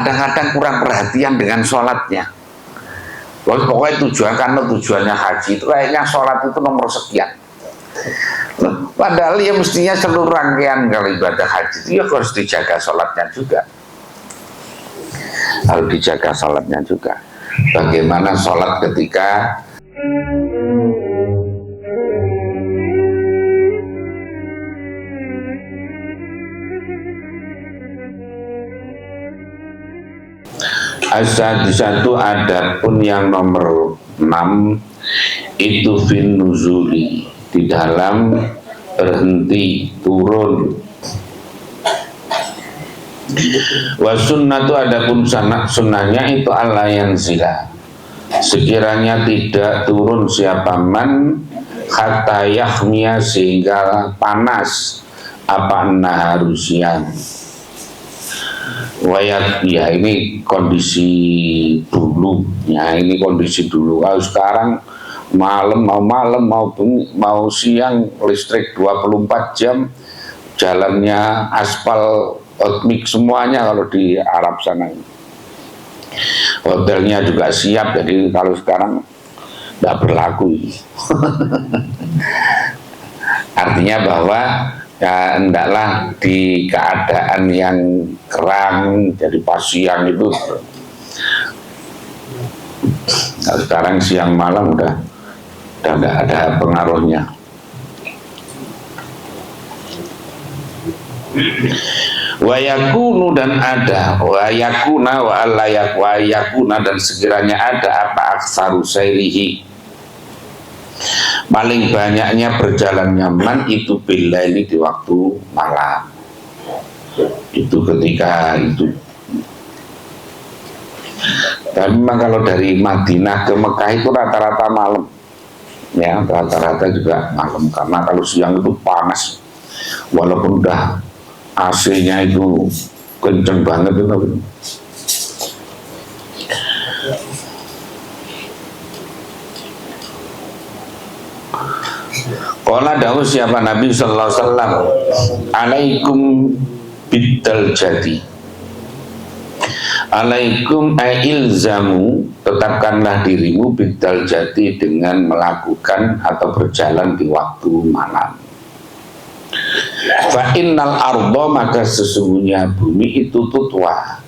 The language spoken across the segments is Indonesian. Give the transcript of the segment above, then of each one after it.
kadang-kadang kurang perhatian dengan sholatnya. Pokoknya karena tujuannya haji itu kayaknya sholat itu nomor sekian. Padahal ya mestinya seluruh rangkaian kalau ibadah haji itu ya harus dijaga sholatnya juga. Harus dijaga sholatnya juga. Bagaimana sholat ketika As-sadisatu adapun yang nomor 6 itu fin nuzuli, di dalam berhenti turun. Wa sunnatu adapun sunnahnya itu Allah yang zila, sekiranya tidak turun siapa man hatta yahmiya sehingga panas apa naharusian. Wayat ya ini kondisi dulu ya, ini kondisi dulu. Kalau sekarang malam mau siang listrik 24 jam, jalannya aspal otmik semuanya kalau di Arab sana. Hotelnya juga siap, jadi kalau sekarang tidak berlaku. Artinya bahwa ya hendaklah di keadaan yang kerang, jadi pas siang itu. Nah, sekarang siang malam udah tidak ada pengaruhnya. Wayakunu dan ada, wayakuna wa alayak wayakuna dan sekiranya ada apa aksaru sairihi, paling banyaknya berjalan nyaman itu bila ini di waktu malam. Itu ketika itu. Tapi memang kalau dari Madinah ke Mekah itu rata-rata malam, ya rata-rata juga malam, karena kalau siang itu panas, walaupun udah AC-nya itu kenceng banget itu. Qala dawuh siapa Nabi sallallahu alaihi wasallam, alaikum bidal jadi, alaikum ilzamu, tetapkanlah dirimu bidal jadi dengan melakukan atau berjalan di waktu malam. Fa innal ardo, maka sesungguhnya bumi itu tutwa,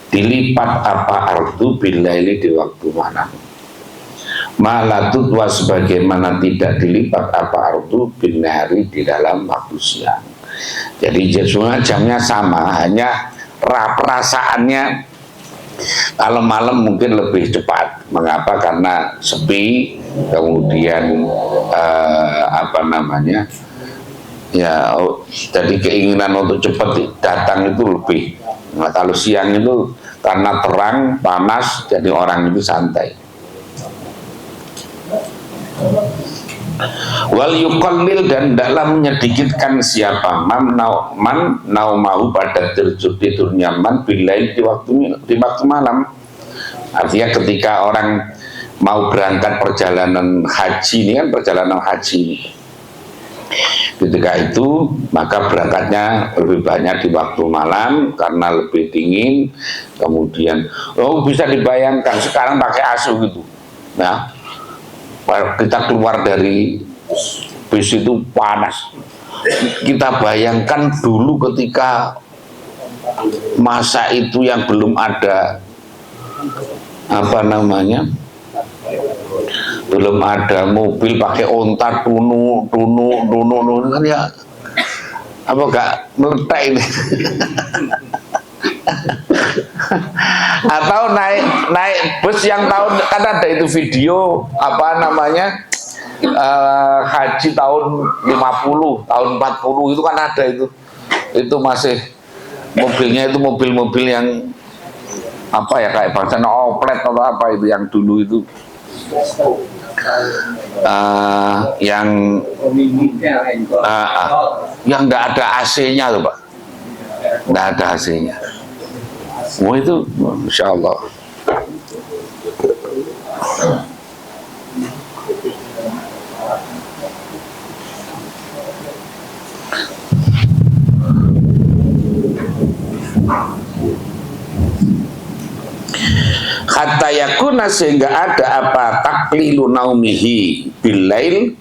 dilipat apa ardu bilaili di waktu malam. Malatutwa sebagaimana tidak dilipat apa ardu binari di dalam waktu siang. Jadi semua jamnya sama, hanya perasaannya kalau malam mungkin lebih cepat. Mengapa? Karena sepi, kemudian ya jadi keinginan untuk cepat datang itu lebih. Nah, kalau siang itu karena terang, panas, jadi orang itu santai. Wal yuqallil, dan dalam menyedikitkan siapa man naumahu pada tidur nyaman bilail di waktu malam. Artinya ketika orang mau berangkat perjalanan haji, ini kan perjalanan haji, ketika itu maka berangkatnya lebih banyak di waktu malam karena lebih dingin. Kemudian bisa dibayangkan sekarang pakai ASU gitu ya, kita keluar dari bis itu panas. Kita bayangkan dulu ketika masa itu yang belum ada belum ada mobil pakai onta tunu kan ya, apa gak meletak ini. Atau naik bus yang kan ada itu video haji tahun 50, tahun 40 itu kan ada itu masih mobilnya itu mobil-mobil yang kayak bangsa oplet atau apa itu yang dulu itu yang nggak ada AC-nya tuh Pak, nggak ada AC-nya. Itu Masya Allah. hatta yakuna, sehingga ada apa taklilu naumihi bilail,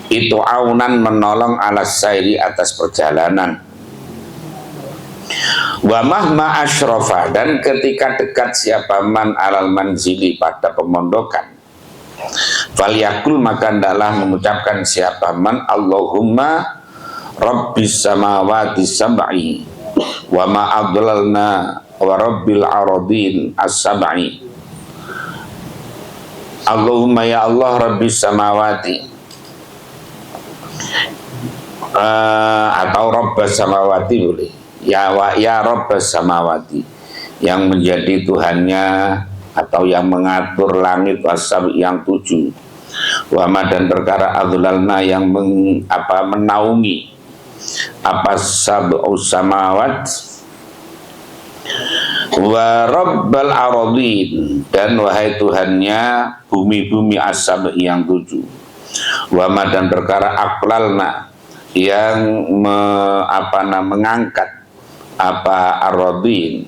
itu aunan menolong ala sairi atas perjalanan. Wa mahma asyrafa, dan ketika dekat siapa man alal manzili pada pemondokan, falyakul maka hendaklah mengucapkan siapa man Allahumma rabbis samawati sab'i wa ma adlalna wa rabbil aradin as-sab'i. Allahumma ya Allah rabbis samawati, atau rabbas samawati boleh, ya rabbas samawati, yang menjadi Tuhannya atau yang mengatur langit wasab yang 7, wama dan perkara adlalna yang menaungi apa sab'us samawat, wa rabbal aradin, dan wahai Tuhannya bumi-bumi asab yang 7, wama dan perkara aklalna yang mengangkat apa aradin,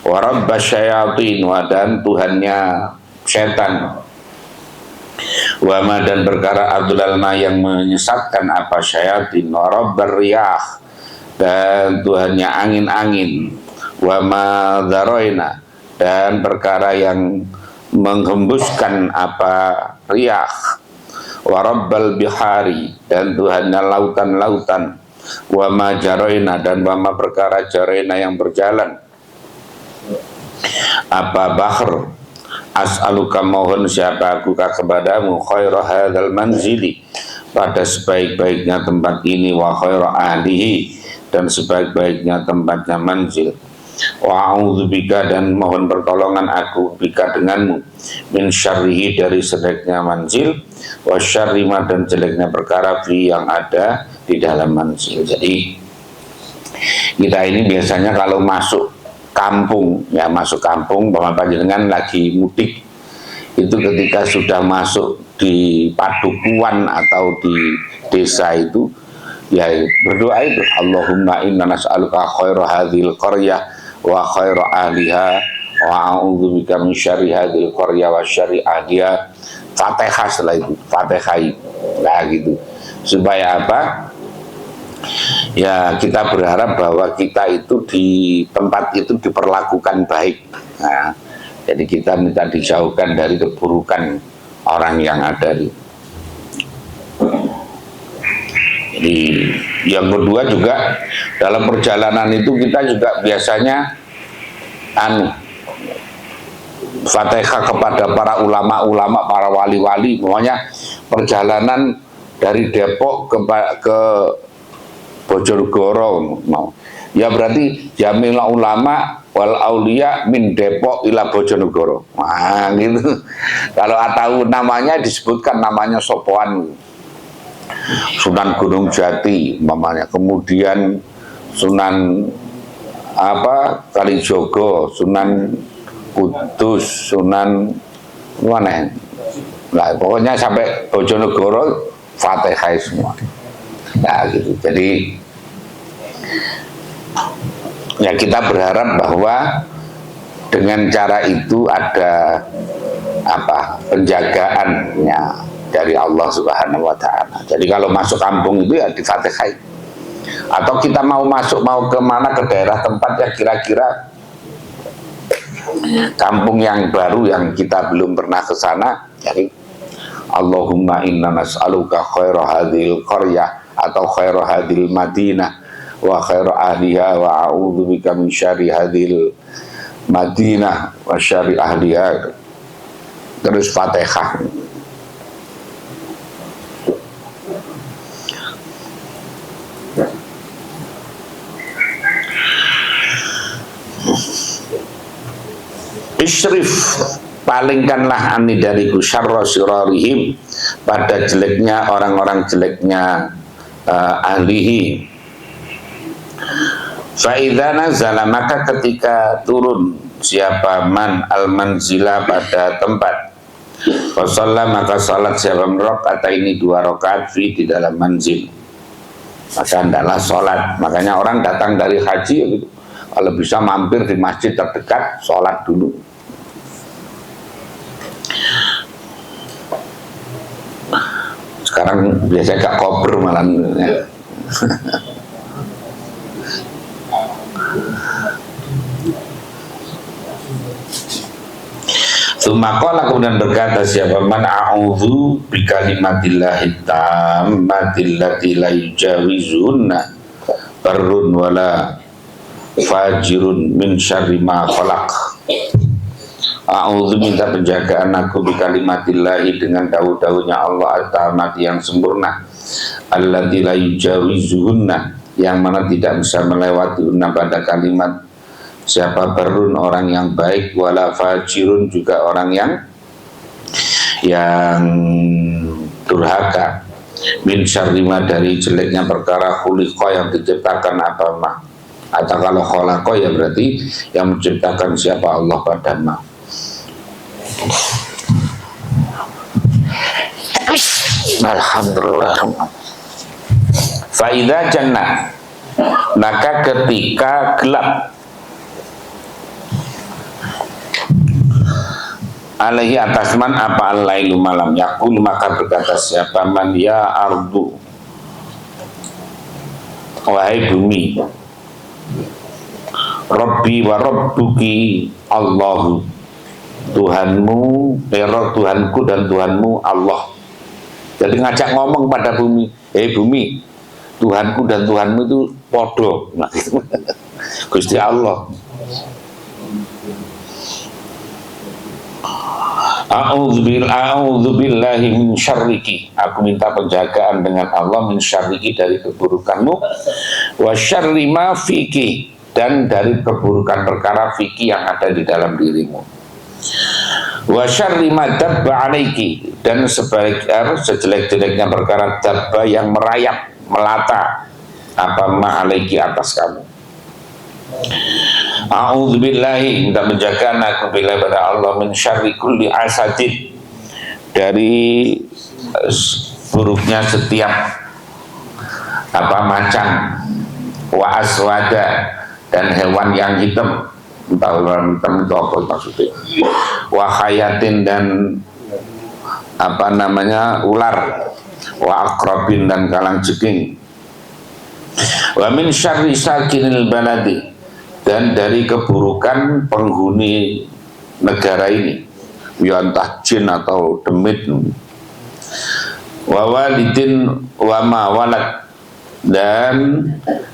wa rabbas syayatin, dan Tuhannya setan, wama dan perkara adlalna yang menyesatkan apa syayatin, wa rabbar riyah, dan Tuhannya angin-angin, wama dharoina, dan perkara yang menghembuskan apa riyah, wa rabbal bihari, dan Tuhannya lautan-lautan, wama jaroina, dan wama perkara jaroina yang berjalan apa bahr, as'aluka mohon siapa aku kepadamu khaira hadzal manzili, pada sebaik-baiknya tempat ini, wa khaira ahlihi, dan sebaik-baiknya tempatnya manzil, wa a'udzubika, dan mohon pertolongan aku bika denganmu, min syarrihi, dari jeleknya manzil, wa syarri ma, dan jeleknya perkara fi yang ada di dalam manzil. Jadi kita ini biasanya kalau masuk kampung, ya masuk kampung, Bapak panjenengan lagi mudik, itu ketika sudah masuk di padukuan atau di desa itu, ya berdoa itu, Allahumma inna nas'aluka khaira hadhil qaryah wa khaira ahliha wa a'udzubika min syarri hadhil qaryah wa syarri ahliha. Fatihah, setelah itu Fatihah, nah gitu, supaya apa? Ya kita berharap bahwa kita itu di tempat itu diperlakukan baik. Nah, jadi kita minta dijauhkan dari keburukan orang yang ada di. Jadi yang kedua juga dalam perjalanan itu kita juga biasanya Fatihah kepada para ulama-ulama, para wali-wali, pokoknya perjalanan dari Depok ke Bojonegoro mau. Ya berarti jamila ulama wal aulia min Depok ila Bojonegoro. Nah, gitu. Kalau tahu namanya disebutkan namanya sopoan. Sunan Gunung Jati umpamanya, kemudian Sunan Kalijogo, Sunan Kudus, Sunan mana? Nah, pokoknya sampai Bojonegoro Fatihah semua. Nah, gitu. Jadi ya kita berharap bahwa dengan cara itu ada penjagaannya dari Allah Subhanahu wa taala. Jadi kalau masuk kampung itu ya di Fatihah. Atau kita mau kemana, ke daerah tempat yang kira-kira kampung yang baru yang kita belum pernah ke sana, jadi Allahumma inna nas'aluka khaira hadhil qaryah atau khaira hadhil madinah wa khaira ahliha wa a'udzubika min syarri hadhil madinah wa syarri ahliha. Terus Fatihah. Isrif, palingkanlah ani dariku syarra sirarihim, pada jeleknya orang-orang jeleknya ahlihi. Fa'idha nazala, maka ketika turun siapa man al-manzila pada tempat, fasalla maka salat siapa rakaat ini 2 rakaat fi di dalam manzil, maka hendaklah salat. Makanya orang datang dari haji gitu, kalau bisa mampir di masjid terdekat, sholat dulu. Sekarang biasanya gak koper malah. Sumakola kemudian berkata siapa man a'udzu bikalimatillahi tammatil lati la yujawizunna barrun wala fajirun min syarri ma khalaq. A'udzu minta penjagaan aku bikalimatillahi dengan daun-daunnya Allah at-tammati yang sempurna, allati la yujawizunna yang mana tidak bisa melewati unna pada kalimat siapa barun orang yang baik, wala fajirun juga orang yang durhaka, min syarrima dari jeleknya perkara khuliqa yang diciptakan apa mah, atau kalau khalaqa ya berarti yang menciptakan siapa Allah pada mah. Alhamdulillah. Faidha jannah, maka ketika gelap alaihi atas man apa al-lailu malam, yakul maka berkata siapa man ya ardu wahai bumi, Rabbi wa Rabbuki Allahu Tuhanmu, Tuhanku dan Tuhanmu Allah. Jadi ngajak ngomong pada bumi, bumi, Tuhanku dan Tuhanmu itu podo. Gusti Allah. A'udzubillahi min syarriki, aku minta penjagaan dengan Allah min syarriki dari keburukanmu, wa syarri ma fiki, dan dari keburukan perkara fiki yang ada di dalam dirimu, wa syarri ma dabba alaiki, dan sejelek-jeleknya perkara dabba yang merayap melata apa ma alaiki atas kamu. A'udzubillahi, minta penjagaan aku bila pada Allah min syarri kulli asadin, dari buruknya setiap apa macan, wa aswada, dan hewan yang hitam, entah hewan hitam itu apa maksudnya, wa hayatin, dan apa namanya ular, wa akrabin, dan kalang jeking, wa min syarri sakinil baladi, dan dari keburukan penghuni negara ini, ya entah jin atau demit, wa walidin wa ma walad, dan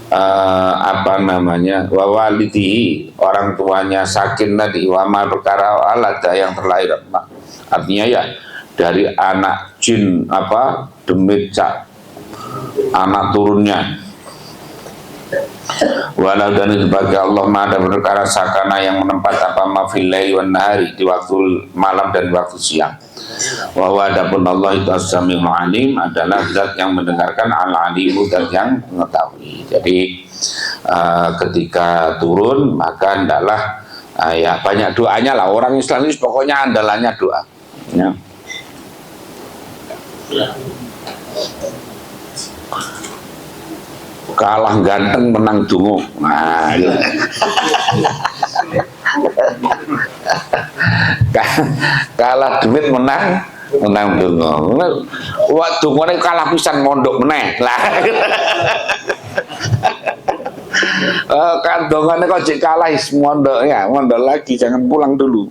apa namanya wa walidihi, orang tuanya sakin tadi, wa ma perkara walad yang terlahir, artinya ya dari anak jin apa demit anak turunnya. Walau, dan itu bagi Allah ada perkara sakana yang menempat apa mafil laili wan nahari, di waktu malam dan waktu siang. Wa adapun Allah itu as-sami'ul alim, adalah zat yang mendengarkan, al-alimu, dan yang mengetahui. Jadi ketika turun maka hendaklah ya banyak doanya lah. Orang Islam ini pokoknya andalannya doa ya. Kalah ganteng menang dungo. Nah, gitu. Kalah duit menang dungo. Wah, dungone kalah pisan mondok meneh. Lah. Kan dongane kok jek kalah is mondok ya, mondok lagi, jangan pulang dulu.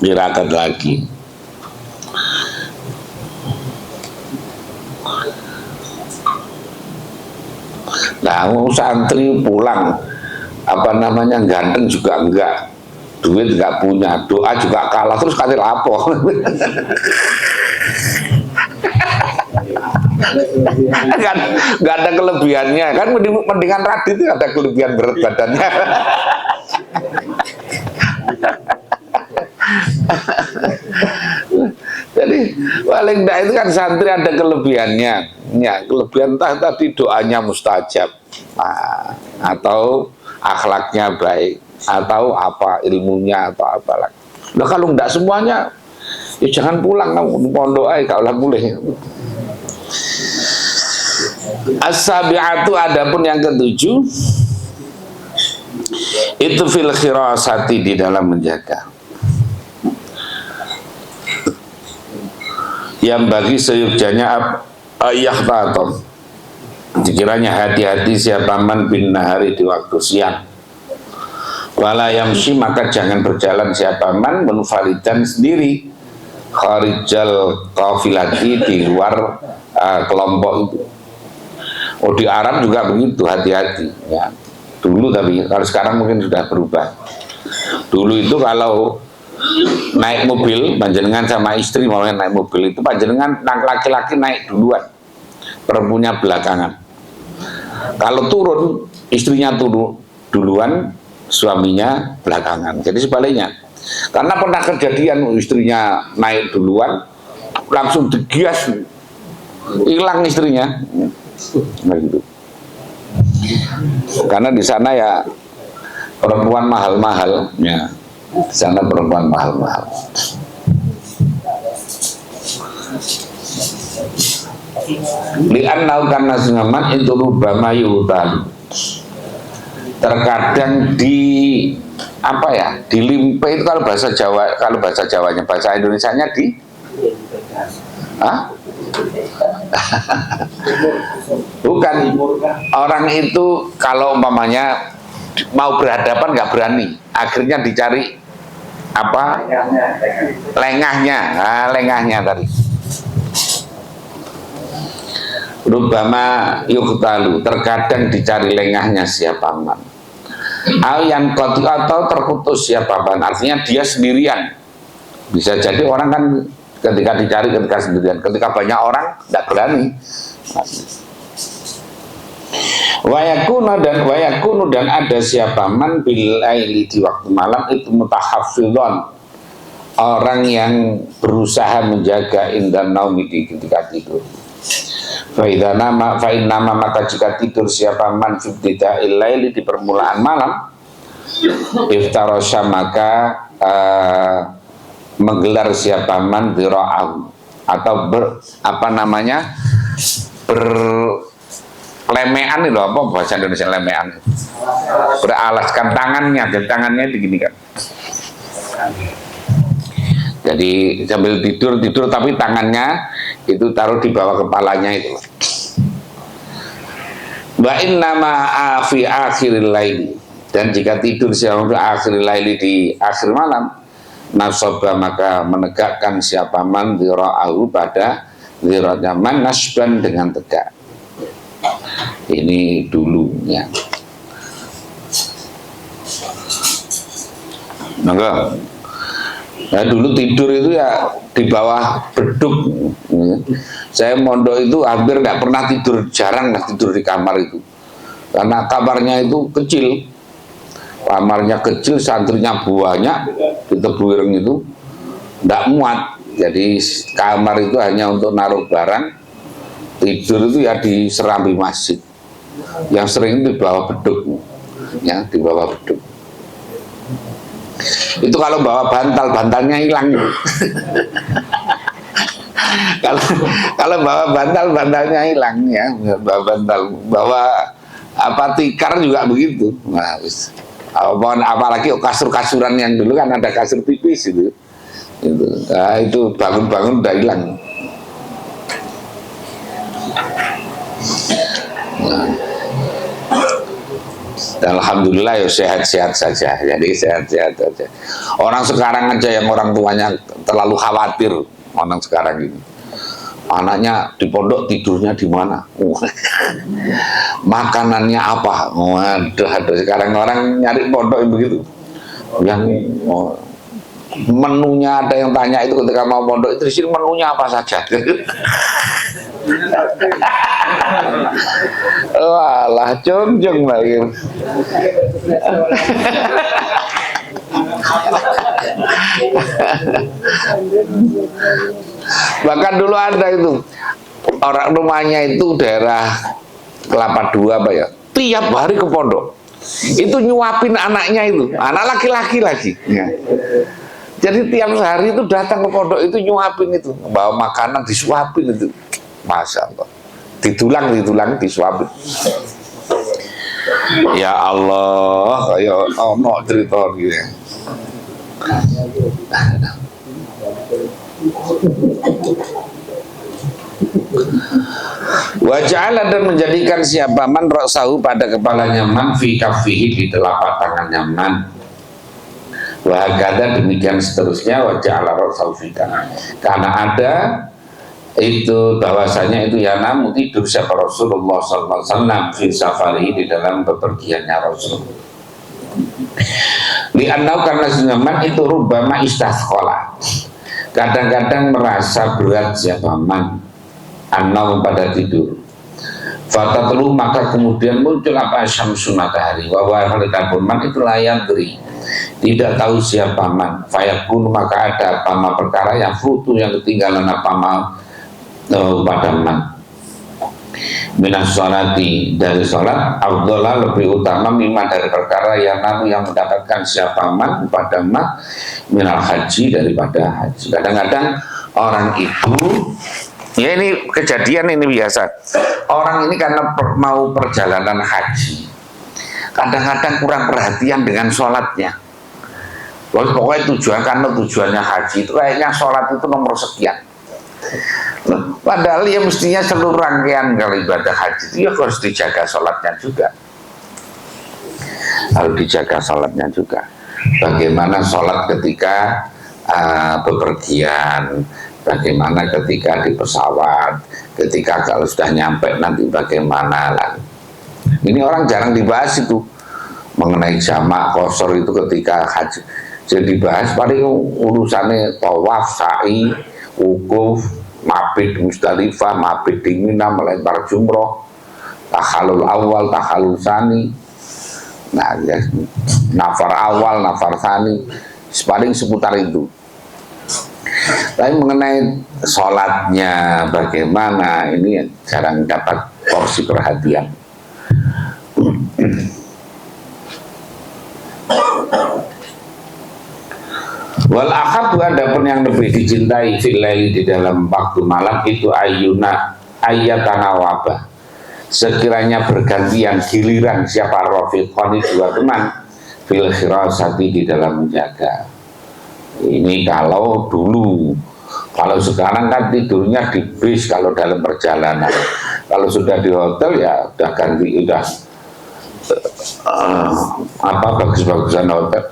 Dirakat lagi. Nah, santri pulang apa namanya ganteng juga enggak, duit enggak punya, doa juga kalah, terus kasih lapo. Kan enggak ada kelebihannya, kan mendingan Radit itu ada kelebihan berat badannya. Jadi paling enggak itu kan santri ada kelebihannya, ya kelebihan tadi doanya mustajab, nah, atau akhlaknya baik, atau apa ilmunya atau apalah. Nah kalau enggak semuanya, ya jangan pulang kamu pondok aja kalau boleh. As-sabi'atu, adapun yang ketujuh itu fil khirasati, di dalam menjaga. yang bagi seyukjanya ayah tatom, sekiranya hati-hati siapa man bin nahari di waktu siang, wala yamshi, maka jangan berjalan siapa man munfaridan sendiri, kharijal qafilati, di luar kelompok itu. Oh, di Arab juga begitu, hati-hati ya. Dulu, tapi kalau sekarang mungkin sudah berubah. Dulu itu kalau naik mobil, panjenengan sama istri mau naik mobil itu, panjenengan laki-laki naik duluan, perempuannya belakangan. Kalau turun, istrinya turun duluan, suaminya belakangan. Jadi sebaliknya. Karena pernah kejadian istrinya naik duluan, langsung digias, hilang istrinya. Nah, gitu. Karena di sana ya perempuan mahal-mahal, ya. Di sana perempuan mahal-mahal. Li'annau karena sengaman itu rubama yutan. Terkadang di apa ya, dilimpe itu kalau bahasa Jawa, kalau bahasa Jawanya, bahasa Indonesianya di bukan, orang itu kalau umpamanya mau berhadapan nggak berani, akhirnya dicari apa, lengahnya, lengahnya tadi. Rubama yuktalu, terkadang dicari lengahnya siapa man. Yang atau terputus siapa man, artinya dia sendirian. Bisa jadi orang kan ketika dicari ketika sendirian, ketika banyak orang tidak berani. Wayakunu dan ada siapa man bilaili, di waktu malam itu mutahaffidhon, orang yang berusaha menjaga indan naumi, di ketika tidur. Fa'idha nama fa'in nama, maka jika tidur siapa man fibtida'il laili, di permulaan malam, iftarasha, maka menggelar siapa man dira'ahu, atau berlemean itu apa bahasa Indonesia lemean, beralaskan tangannya, dan tangannya diginikan. Jadi sambil tidur tapi tangannya itu taruh di bawah kepalanya itu. Wa innama fi akhiril laili, dan jika tidur siapa akhiril laili, di akhir malam, nasaba, maka menegakkan siapa man dira'ahu, pada dira'nya man, nasban, dengan tegak. Ini dulunya. Maka nah, dulu tidur itu ya di bawah beduk. Saya mondok itu hampir nggak pernah tidur, jarang tidur di kamar itu, karena kamarnya itu kecil. Kamarnya kecil, santrinya banyak, di Tebuireng itu tidak muat. Jadi kamar itu hanya untuk naruh barang. Tidur itu ya di serambi masjid, yang sering di bawah beduk, ya di bawah beduk. Itu kalau bawa bantal, bantalnya hilang. kalau bawa bantal, bantalnya hilang, ya. Bawa bantal, bawa apa tikar juga begitu. Nah, apalagi kasur-kasuran yang dulu kan ada kasur tipis itu. Nah, itu bangun-bangun udah hilang. Nah, alhamdulillah ya sehat-sehat saja. Jadi sehat-sehat saja. Orang sekarang aja yang orang tuanya terlalu khawatir, orang sekarang ini. Anaknya di pondok tidurnya di mana? Makanannya apa? Waduh, sekarang orang nyari pondok yang begitu. Yang menunya, ada yang tanya itu ketika mau pondok itu, di sini menunya apa saja? Walah, jongjong lagi. Bahkan dulu ada itu orang rumahnya itu daerah Kelapa Dua apa ya, tiap hari ke pondok itu nyuapin anaknya, itu anak laki-laki lagi ya. Jadi tiap hari itu datang ke pondok itu nyuapin, itu bawa makanan disuapin itu, Masya Allah, ditulang disuapin. Ya Allah, kayak ono cerita gitu ya. Wa ja'ala dan menjadikan siapa man ra'sahu pada kepalanya man fi kaffihi di telapak tangannya man. Wa hakadha demikian seterusnya wa ja'ala ra'sahu fi kanan. Karena ada itu bahwasanya itu ya namu tidur siapa Rasulullah sallallahu alaihi wasallam fi safarihi di dalam bepergiannya Rasul. Li'annau karena man itu rubama istasqala. Kadang-kadang merasa berat siapa man annau pada tidur. Fatatlu maka kemudian muncul apa syamsun matahari wa wahalkan man itu layadri tidak tahu siapa man fayakun maka ada apa perkara yang futu yang ketinggalan apa pada man minas sholati dari sholat afdhalah lebih utama mimma dari perkara yang namu yang mendapatkan siapa man pada man minal haji daripada haji. Kadang-kadang orang itu ya ini kejadian ini biasa. Orang ini karena mau perjalanan haji, kadang-kadang kurang perhatian dengan sholatnya. Pokoknya tujuan karena tujuannya haji itu kayaknya sholat itu nomor sekian. Padahal ya mestinya seluruh rangkaian kalau ibadah haji itu ya harus dijaga sholatnya juga. Harus dijaga sholatnya juga. Bagaimana sholat ketika bepergian, bagaimana ketika di pesawat, ketika kalau sudah nyampe nanti bagaimana lah. Ini orang jarang dibahas itu mengenai jamak qashar itu ketika haji. Jadi bahas paling urusannya tawaf, sa'i, wukuf, mabit Musdalifah, mabit di Mina, melempar jumroh, tahalul awal, tahalul sani, nah ya, nafar awal, nafar sani, paling seputar itu. Tapi mengenai sholatnya bagaimana ini jarang dapat porsi perhatian. Wal akhab adapun yang lebih dicintai filaili di dalam waktu malam itu ayatana wabah. Sekiranya bergantian giliran siapa rafiqani dua teman fil khirasati di dalam menjaga. Ini kalau dulu, kalau sekarang kan tidurnya di bis kalau dalam perjalanan. Kalau sudah di hotel ya udah ganti, udah bagus-bagusan hotel.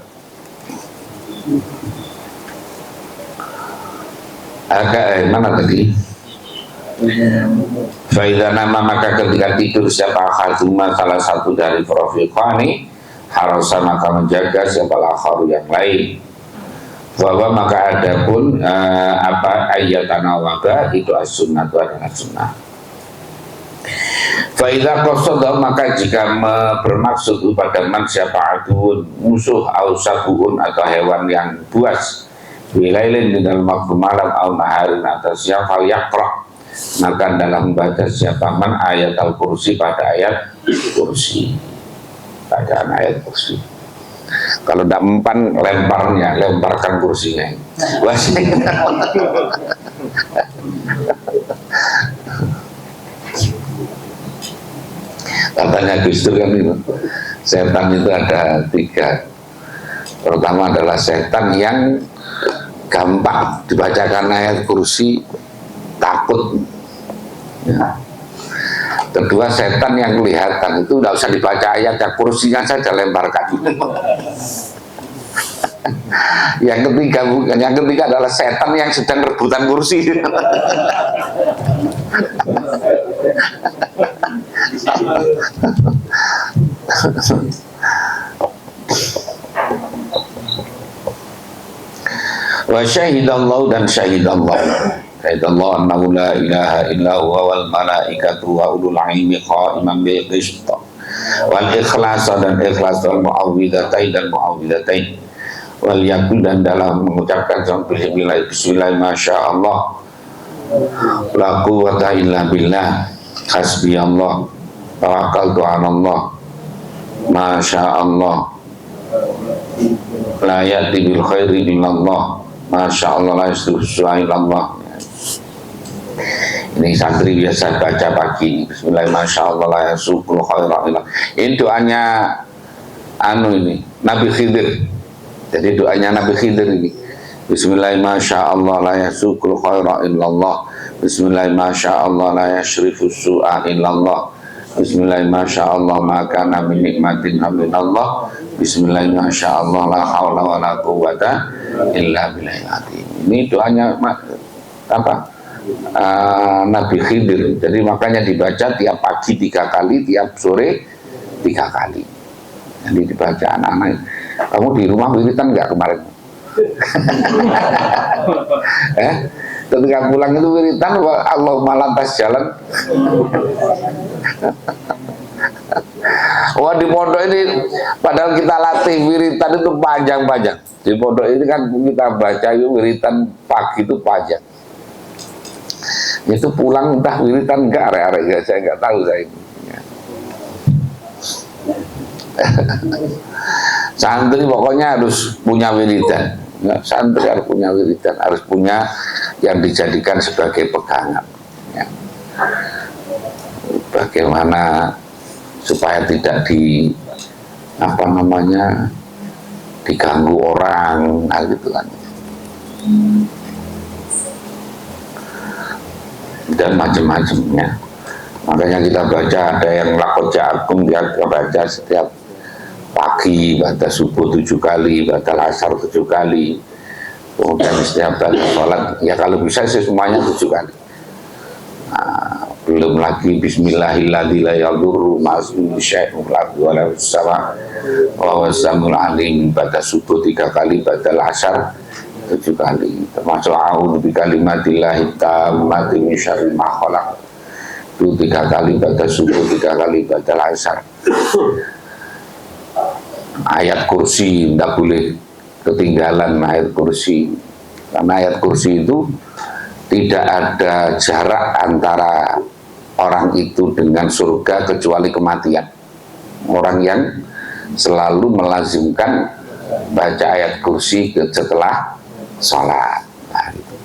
Agak mana tadi? Faidah nama maka ketika tidur siapa khazuma salah satu dari rafiqani harasa maka menjaga siapa akharu yang lain. Bahwa maka ada pun ayatana wabah itu as-sunnah itu adalah sunnah. Faidah qasada maka jika bermaksud pada man siapa adun musuh au sabuun atau hewan yang buas bilailin di dalam waktu malam au naharin atas siapa yakra maka dalam membaca siapa man ayat al-kursi pada ayat kursi, bacaan ayat kursi. Kalau tidak mempan lemparkan kursinya. Katanya Gus Dur kan itu, setan itu ada 3. Pertama adalah setan yang gampang dibacakan ayat kursi takut. Ya. Kedua setan yang kelihatan itu tidak usah dibaca ayat, ya kursinya saja lemparkan. Yang ketiga bukan, yang ketiga adalah setan yang sedang rebutan kursi. Wa syahidallahu dan syahidallahu Aidallah annahu la ilaha illa huwa wal malaikatu wa ulul ilmi qa'iman bil qist wal ikhlas dan ikhlas wal muawwidzatain dan muawwidzatain wal yakul dan dalam mengucapkan bismillah masyaallah la quwwata illa billah hasbiyallah tawakkaltu 'ala Allah masyaallah la ya'ti bil khairi illallah masyaallah la yusra illallah. Ini santri biasa baca pagi bismillahirrahmanirrahim yasukul khairan. Ini doanya ini Nabi Khidir. Jadi doanya Nabi Khidir ini Bismillah masyaallah la yasukul khaira illallah. Bismillah masyaallah la yasrifu su'a illallah. Bismillah masyaallah ma kana min nikmatin minallah. Bismillah masyaallah la haula wala quwwata illa billahil azim. Ini doanya apa? Nabi Khidir. Jadi makanya dibaca tiap pagi 3 kali, tiap sore 3 kali. Jadi dibaca anak-anak. Kamu di rumah wiritan nggak kemarin? Ketika pulang itu wiritan, Allahumma lantas jalan. Wah, di pondok ini padahal kita latih wiritan itu panjang-panjang. Di pondok ini kan kita baca itu wiritan pagi itu panjang. Itu pulang entah wiritan enggak, are-are ya, saya enggak tahu saya ini. Santri pokoknya harus punya wiridan. Ya, santri harus punya wiridan, harus punya yang dijadikan sebagai pegangan. Ya. Bagaimana supaya tidak diganggu orang, nah gitu kan. Dan macam-macamnya. Makanya kita baca, ada yang lakot ja'akum, dia baca setiap pagi, baca subuh 7 kali, baca asar 7 kali, kemudian setiap kali sholat, ya kalau bisa sih semuanya 7 kali. Nah, belum lagi bismillahilladzi la yadurru ma'asmihi syai'un wa la yusama wa wasamul alim, baca subuh 3 kali, baca asar 7 kali, termasuk a'udzu bikalimatillahi tammati min syarri ma khalaq, itu 3 kali baca subuh, 3 kali baca asar. Ayat kursi tidak boleh ketinggalan, ayat kursi, karena ayat kursi itu tidak ada jarak antara orang itu dengan surga kecuali kematian. Orang yang selalu melazimkan baca ayat kursi setelah sholat. Nah, itu.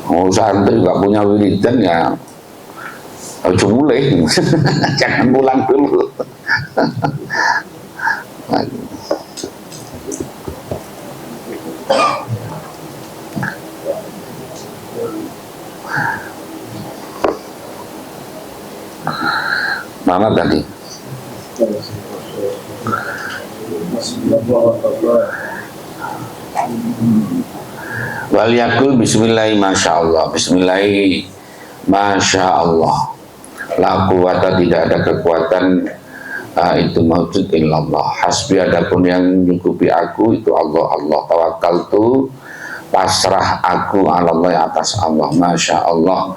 Oh, santri nggak punya wiridan ya harus mulai. Jangan pulang dulu. Mana tadi? Wal yakul bismillahi masyaallah. Bismillahi masyaallah. La quwata, tidak ada kekuatan itu maujud illallah. Hasbi, adapun yang menyukupi aku itu Allah. Allah tawakkaltu, pasrah aku ala Allah, atas Allah. Masyaallah.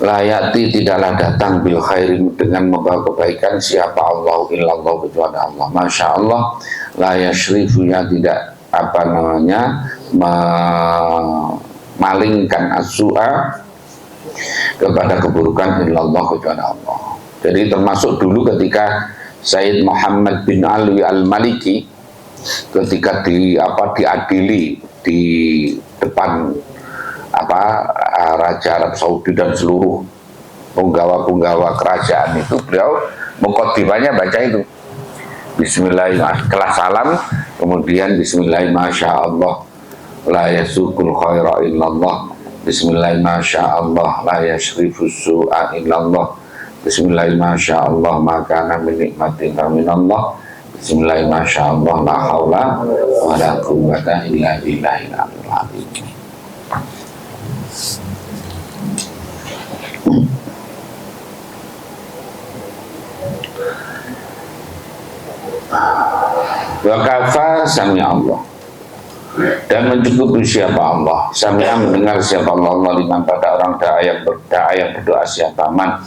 Layati, tidaklah datang bil khairin, dengan membawa kebaikan siapa Allah illallah, kecuali Allah. Masya Allah. La yashrifunya, tidak memalingkan as-su'a kepada keburukan illallah, kecuali Allah. Jadi termasuk dulu ketika Sayyid Muhammad bin Alwi al-Maliki ketika diadili di depan Raja Arab Saudi dan seluruh penggawa-penggawa kerajaan itu, beliau mukadimahnya baca itu bismillahirrahmanirrahim, kelas salam, kemudian bismillahirrahmanirrahim, masyaallah la yasukul khaira illallah, bismillahirrahmanirrahim, masyaallah la yasrifu su'a illallah, bismillahirrahmanirrahim, masyaallah ma kana min nikmatin minallah, bismillahirrahmanirrahim, masyaallah la haula wala quwwata illa billahil aliyyil azim. Wa kafa sami Allah, dan mencukupi siapa Allah, sami'a mendengar siapa Allah, Allah liman pada orang yang berdoa siapa man.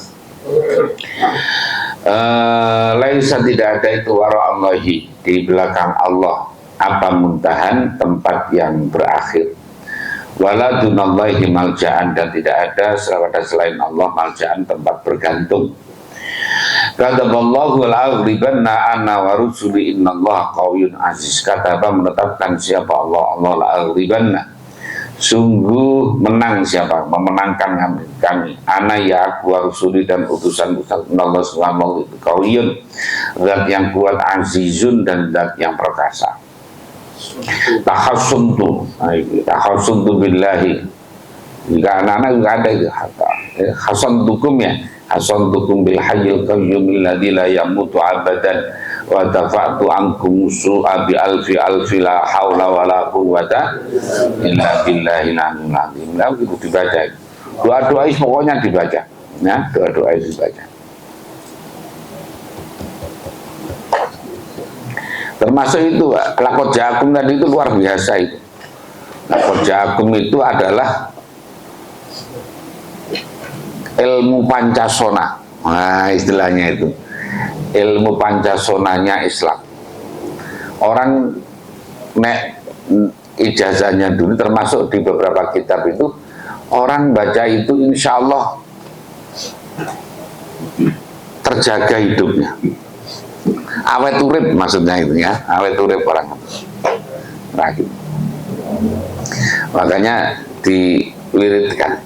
Laisa, tidak ada itu wara Allahi, di belakang Allah, apa muntahan, tempat yang berakhir. Wala dunallahi malja'an, dan tidak ada selain Allah malja'an, tempat bergantung. Kataballahu la'aghlibanna ana wa rusuli innallaha qawiyyun aziz. Kata apa, menetapkan siapa Allah, Allah la'aghlibanna, Sungguh menang siapa? Memenangkan kami. Ana ya aku wa rusuli dan utusan Allah subhanahu qawiyyun, zat yang kuat, azizun dan zat yang perkasa. Tahassumtu billahi. Jika anak-anak juga ada itu hasantukum ya, hasantukum bil hayyil qayyum alladzi la yamutu abadan wa dafa'tu ankum su'a bi alfi la haula wala quwwata illa billahil aliyyil azim. Nah, itu dibaca. Doa-doa itu pokoknya dibaca. Ya, doa-doa itu dibaca. Termasuk itu lakot jakum tadi itu luar biasa itu. Lakot jakum itu adalah ilmu Pancasona. Nah, istilahnya itu ilmu Pancasonanya Islam. Orang nek ijazahnya dulu termasuk di beberapa kitab itu orang baca itu insya Allah terjaga hidupnya, awet urip maksudnya itu ya, awet urip orang terakhir. Makanya diwiridkan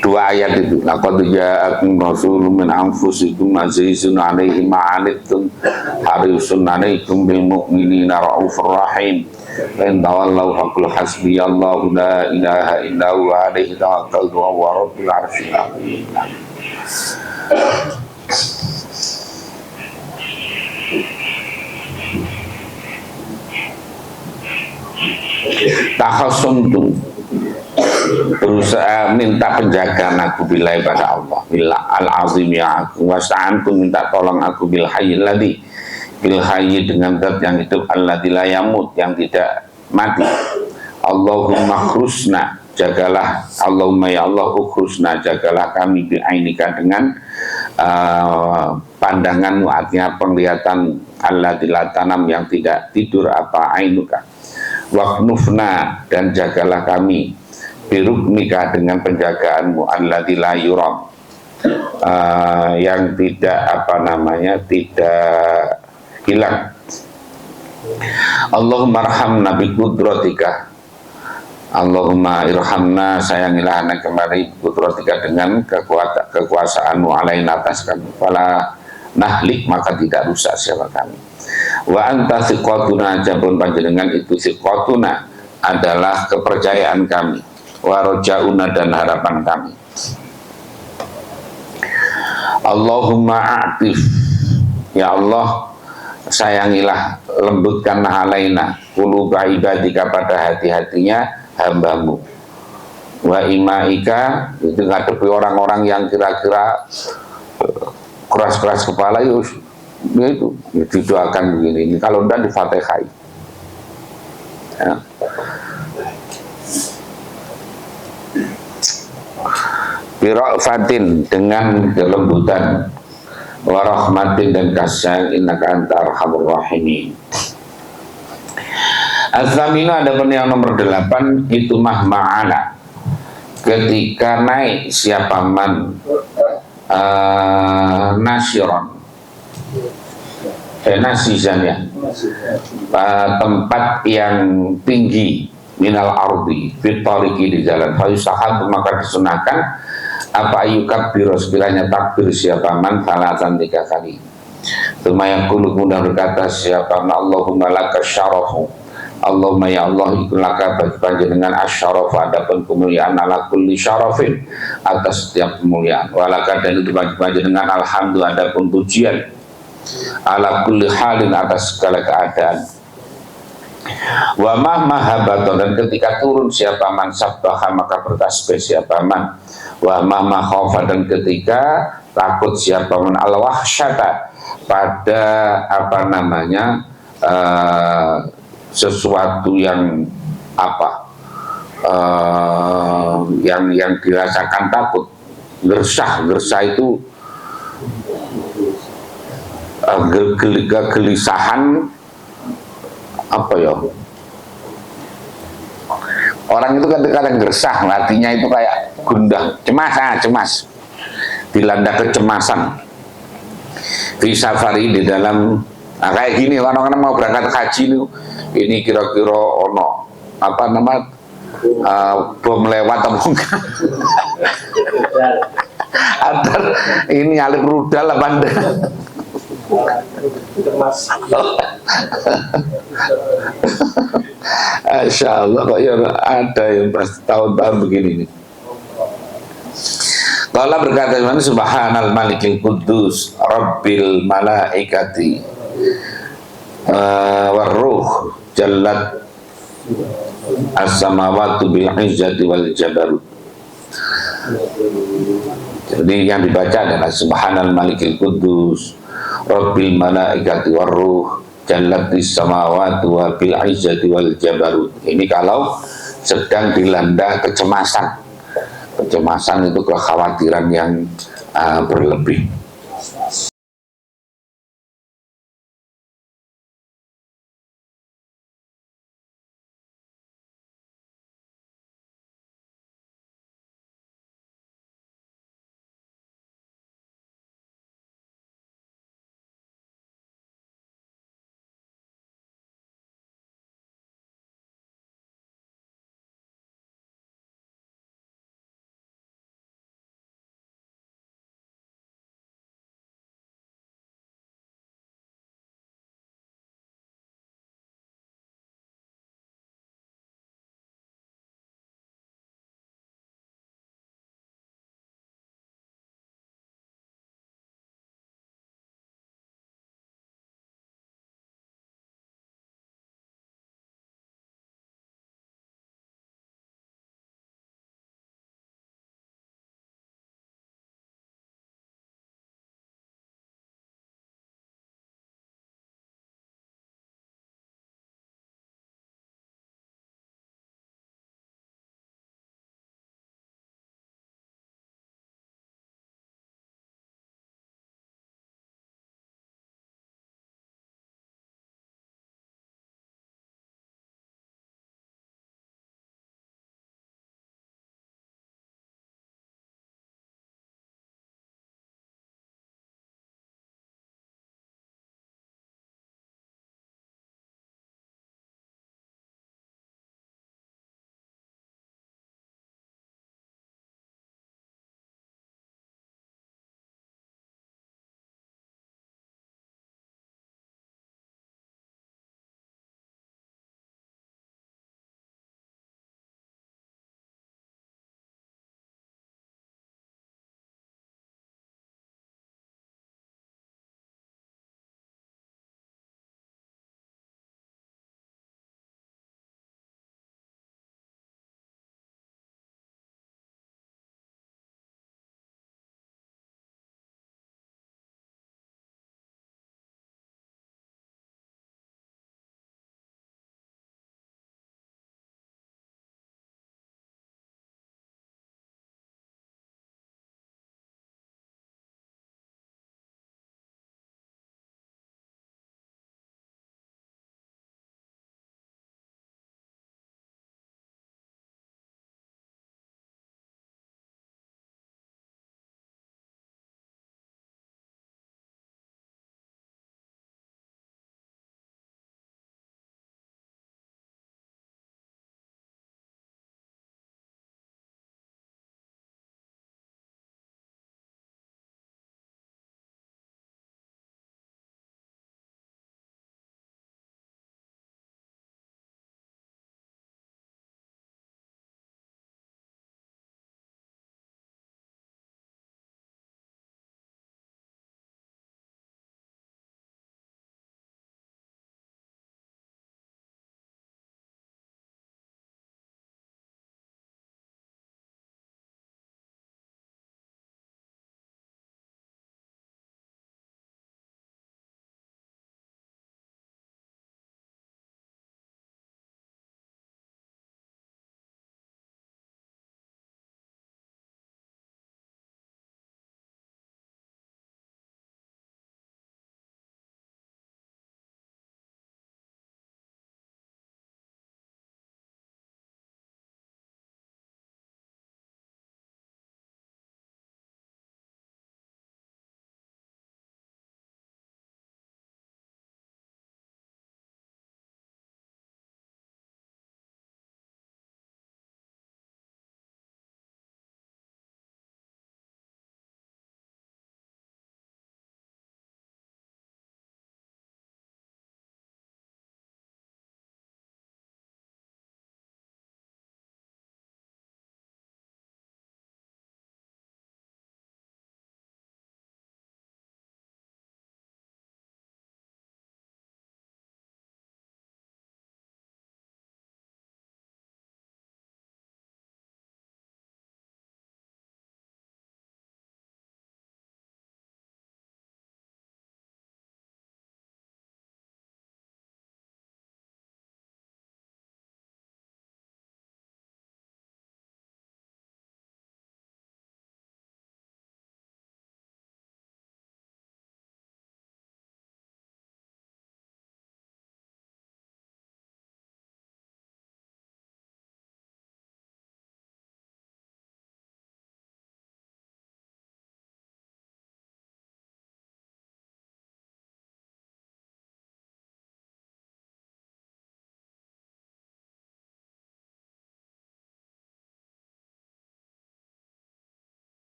dua ayat itu, laqad ja'akum rasulun min anfusikum azizun 'alaihi ma 'anittum harisun 'alaikum bil mu'minina raufur rahim wa in tawallaw faqul hasbiyallahu la ilaha illa huwa 'alaihi tawakkaltu wa huwa rabbul 'arsyil 'azim. Tahassumtu, berusaha minta penjagaan aku bilai pada Allah, bila al-azim ya aku, wasta'antu minta tolong aku bil hayyil ladzi, bil hayy dengan zat yang hidup, alladzi la yamut yang tidak mati. Allahumma khusna, jagalah, Allahumma ya Allah ukhrusna, jagalah kami bi'ainika dengan pandanganmu, artinya penglihatan, alladzi la tanam yang tidak tidur, apa ainuka. Waknufna, dan jagalah kami birukmika dengan penjagaanmu, alladzi la yuram, yang tidak apa namanya, tidak hilang. Allahumma arhamna bi qudratika, Allahumma irhamna, sayangilah anak kemari qudratika dengan kekuasaanmu alaina atas kami, fala nahlik, maka tidak rusak siapa kami. Wa anta siqatuna, jabun panjenengan itu siqatuna adalah kepercayaan kami, wa rojauna dan harapan kami. Allahumma a'tif, ya Allah sayangilah, lembutkanlah alaina quluba ibadika, pada hati-hatinya hambamu, wa imaika, itu ngadepi orang-orang yang kira-kira keras-keras kepala, itu didoakan begini, ini kalau enggak di-Fatihai ya. Bira'fatin, dengan kelembutan, warahmatin, dan kasih, innaka anta arhamur rahimin. Az-zaminu, ada pun yang nomor 8 itu mahma'ala, ketika naik siapa man nasyiron, nasizan ya, tempat yang tinggi, minal ardi fitariki, di jalan, fayusahab, maka disunahkan apa ayukabbiru, sekiranya takbir siapa man salatan 3 kali. Lumayan kulu, kemudian berkata siapa man Allahumma laka syarafu, Allahumma ya Allah ikulaka bagi panjenengan asyarafu, adapun kemuliaan, ala kulli syarafin, atas setiap kemuliaan, walaka, dan itu bagi panjenengan alhamdu, adapun pujian, ala kulli halin, atas segala keadaan. Wa mahabaton, dan ketika turun siapa man sabbaha, maka bertasbih siapa man. Wa mahkhafa, dan ketika takut siapa man al-wahsyata, pada apa namanya, sesuatu yang apa, yang dirasakan takut, gersah itu kegelisahan, apa ya, orang itu kadang-kadang gersah, artinya itu kayak gundah, cemas, dilanda kecemasan di safari, di dalam, kayak gini orang-orang mau berangkat haji ini kira-kira ono apa nama bom lewat atau enggak. Ada ini alif rudal apa anda? Masya Allah, kok ya ada yang pas tahun-tahun begini nih. Allah berkata subhanal malikil kudus rabbil malaikati warruh jallat as-samawatu bil izzati wal jabarut. Jadi yang dibaca adalah subhanal malikil kudus rabbil malaikati warruh jallatis samawati wa bil izzati wal jabarut. Ini kalau sedang dilanda kecemasan. Kecemasan itu kekhawatiran yang berlebih.